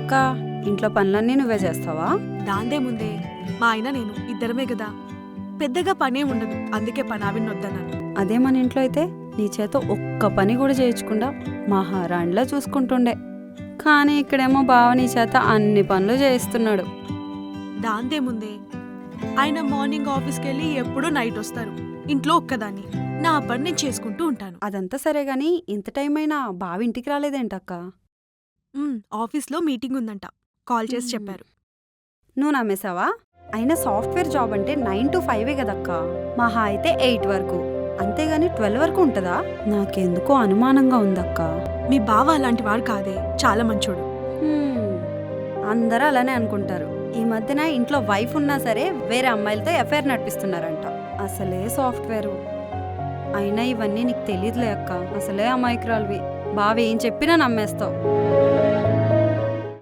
అక్క, ఇంట్లో పనులన్నీ నువ్వే చేస్తావా? దాందే ముందే మా ఆయన నేను ఇద్దరమే కదా, పెద్దగా పనే ఉండదు. అందుకే పనావిని వద్దన్నాను. అదే మన ఇంట్లో అయితే నీ చేత ఒక్క పని కూడా చేయించకుండా మహారాణిలా చూసుకుంటుండే. కానీ ఇక్కడేమో బావ నీ చేత అన్ని పనులు చేయిస్తున్నాడు. దాందే ముందే ఆయన మార్నింగ్ ఆఫీస్కి వెళ్ళి ఎప్పుడూ నైట్ వస్తారు. ఇంట్లో ఒక్కదాన్ని నా పని నేను చేసుకుంటూ ఉంటాను. అదంతా సరే గాని ఇంత టైం అయినా బావ ఇంటికి రాలేదేంటక్క? ఆఫీస్లో మీటింగ్ ఉందంట, కాల్ చేసి చెప్పారు. నువ్వు నమ్మేశావా? అయినా సాఫ్ట్వేర్ జాబ్ అంటే 9 to 5 కదక్క. మహా అయితే 8 వరకు, అంతేగాని 12 వరకు ఉంటుందా? నాకెందుకో అనుమానంగా ఉందక్క. మీ బావ అలాంటి వాడు కాదే, చాలా మంచోడు. అందరూ అలానే అనుకుంటారు. ఈ మధ్యన ఇంట్లో వైఫ్ ఉన్నా సరే వేరే అమ్మాయిలతో అఫైర్ నడిపిస్తున్నారంట. అసలే సాఫ్ట్వేరు. అయినా ఇవన్నీ నీకు తెలియదులే అక్క, అసలే అమాయకురాలివి. బావ ఏం చెప్పినా నమ్మేస్తావు.